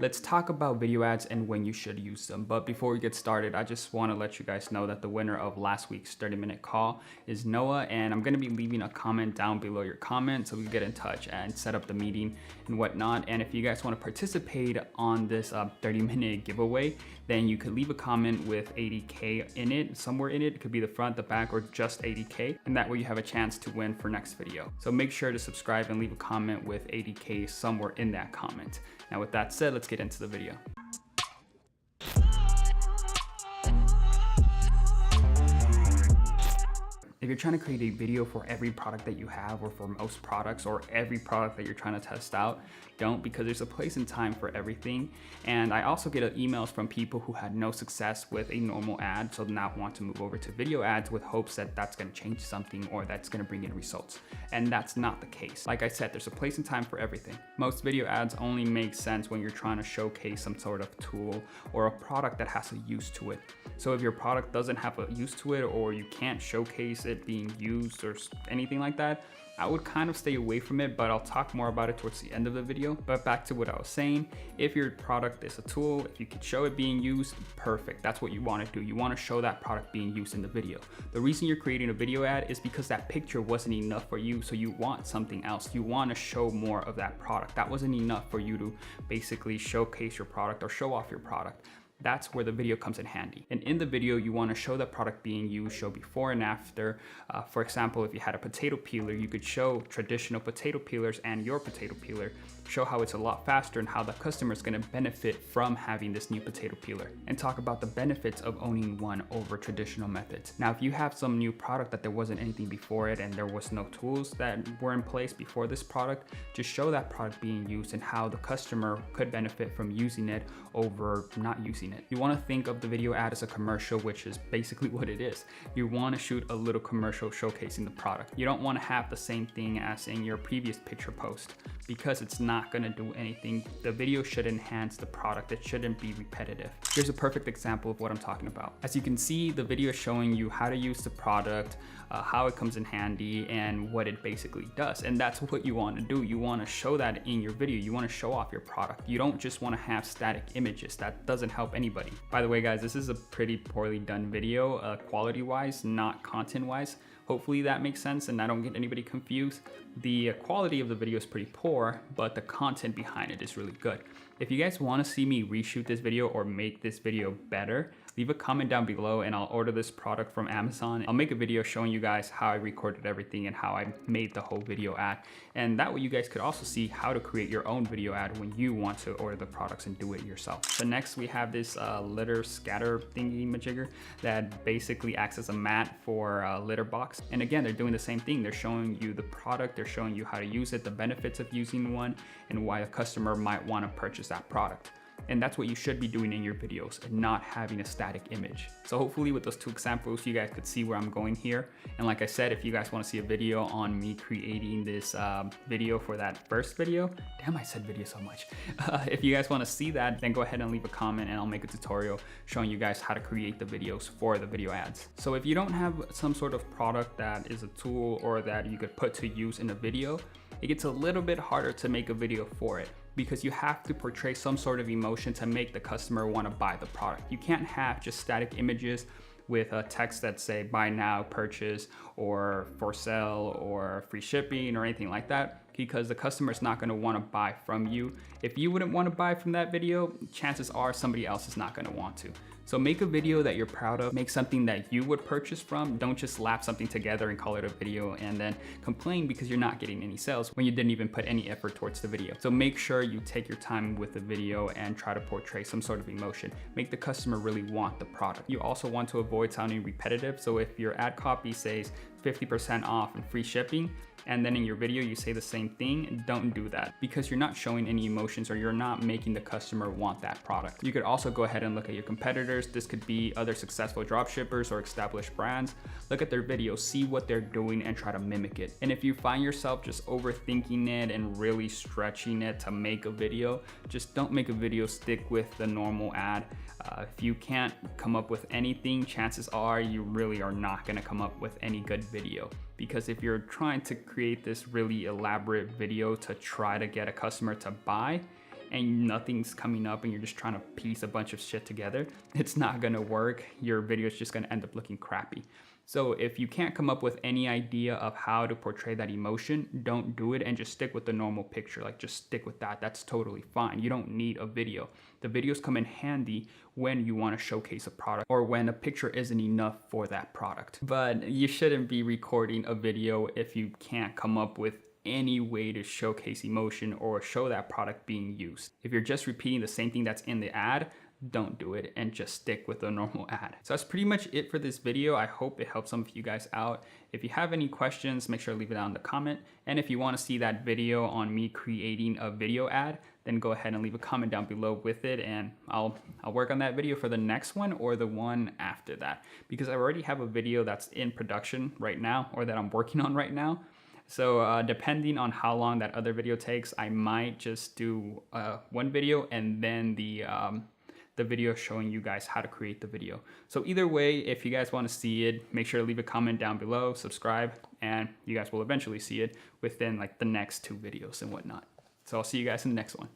Let's talk about video ads and when you should use them. But before we get started, I just want to let you guys know that the winner of last week's 30-minute call is Noah, and I'm going to be leaving a comment down below your comment so we can get in touch and set up the meeting and whatnot. And if you guys want to participate on this 30-minute giveaway, then you could leave a comment with 80K in it, somewhere in it. It could be the front, the back, or just 80K, and that way you have a chance to win for next video. So make sure to subscribe and leave a comment with 80K somewhere in that comment. Now with that said, let's get into the video. If you're trying to create a video for every product that you have, or for most products, or every product that you're trying to test out, don't, because there's a place and time for everything. And I also get emails from people who had no success with a normal ad, so now want to move over to video ads with hopes that that's going to change something or that's going to bring in results. And that's not the case. Like I said, there's a place and time for everything. Most video ads only make sense when you're trying to showcase some sort of tool or a product that has a use to it. So if your product doesn't have a use to it, or you can't showcase it being used or anything like that, I would kind of stay away from it, but I'll talk more about it towards the end of the video. But back to what I was saying, if your product is a tool, if you could show it being used, perfect. That's what you want to do. You want to show that product being used in the video. The reason you're creating a video ad is because that picture wasn't enough for you, so you want something else. You want to show more of that product. That wasn't enough for you to basically showcase your product or show off your product. That's where the video comes in handy. And in the video, you want to show the product being used, show before and after. For example, if you had a potato peeler, you could show traditional potato peelers and your potato peeler, show how it's a lot faster and how the customer is going to benefit from having this new potato peeler, and talk about the benefits of owning one over traditional methods. Now, if you have some new product that there wasn't anything before it and there was no tools that were in place before this product, just show that product being used and how the customer could benefit from using it over not using it. You want to think of the video ad as a commercial, which is basically what it is. You want to shoot a little commercial showcasing the product. You don't want to have the same thing as in your previous picture post, because it's not going to do anything. The video should enhance the product. It shouldn't be repetitive. Here's a perfect example of what I'm talking about. As you can see, the video is showing you how to use the product, how it comes in handy, and what it basically does. And that's what you want to do. You want to show that in your video. You want to show off your product. You don't just want to have static images. That doesn't help anybody. By the way, guys, this is a pretty poorly done video, quality-wise, not content-wise. Hopefully that makes sense and I don't get anybody confused. The quality of the video is pretty poor, but the content behind it is really good. If you guys want to see me reshoot this video or make this video better, leave a comment down below and I'll order this product from Amazon. I'll make a video showing you guys how I recorded everything and how I made the whole video ad. And that way you guys could also see how to create your own video ad when you want to order the products and do it yourself. So next we have this litter scatter thingy majigger that basically acts as a mat for a litter box. And again, they're doing the same thing. They're showing you the product, they're showing you how to use it, the benefits of using one, and why a customer might want to purchase that product. And that's what you should be doing in your videos and not having a static image. So hopefully with those two examples, you guys could see where I'm going here. And like I said, if you guys want to see a video on me creating this video for that first video, damn, I said video so much. If you guys want to see that, then go ahead and leave a comment and I'll make a tutorial showing you guys how to create the videos for the video ads. So if you don't have some sort of product that is a tool or that you could put to use in a video, it gets a little bit harder to make a video for it, because you have to portray some sort of emotion to make the customer want to buy the product. You can't have just static images with a text that say buy now, purchase, or for sale, or free shipping, or anything like that, because the customer is not going to want to buy from you. If you wouldn't want to buy from that video, chances are somebody else is not going to want to. So make a video that you're proud of, make something that you would purchase from. Don't just slap something together and call it a video and then complain because you're not getting any sales when you didn't even put any effort towards the video. So make sure you take your time with the video and try to portray some sort of emotion. Make the customer really want the product. You also want to avoid sounding repetitive. So if your ad copy says 50% off and free shipping, and then in your video you say the same thing, don't do that, because you're not showing any emotions or you're not making the customer want that product. You could also go ahead and look at your competitors. This could be other successful dropshippers or established brands. Look at their videos, see what they're doing and try to mimic it. And if you find yourself just overthinking it and really stretching it to make a video, just don't make a video, stick with the normal ad. If you can't come up with anything, chances are you really are not gonna come up with any good video. Because if you're trying to create this really elaborate video to try to get a customer to buy, and nothing's coming up and you're just trying to piece a bunch of shit together, it's not gonna work. Your video is just gonna end up looking crappy. So if you can't come up with any idea of how to portray that emotion, don't do it and just stick with the normal picture. Like, just stick with that. That's totally fine. You don't need a video. The videos come in handy when you want to showcase a product or when a picture isn't enough for that product. But you shouldn't be recording a video if you can't come up with any way to showcase emotion or show that product being used. If you're just repeating the same thing that's in the ad, don't do it and just stick with the normal ad. So that's pretty much it for this video. I hope it helps some of you guys out. If you have any questions, make sure to leave it down in the comment. And if you want to see that video on me creating a video ad, then go ahead and leave a comment down below with it, and I'll work on that video for the next one or the one after that, because I already have a video that's in production right now, or that I'm working on right now. So depending on how long that other video takes, I might just do one video and then the video showing you guys how to create the video. So either way, if you guys want to see it, make sure to leave a comment down below, subscribe, and you guys will eventually see it within like the next 2 videos and whatnot. So I'll see you guys in the next one.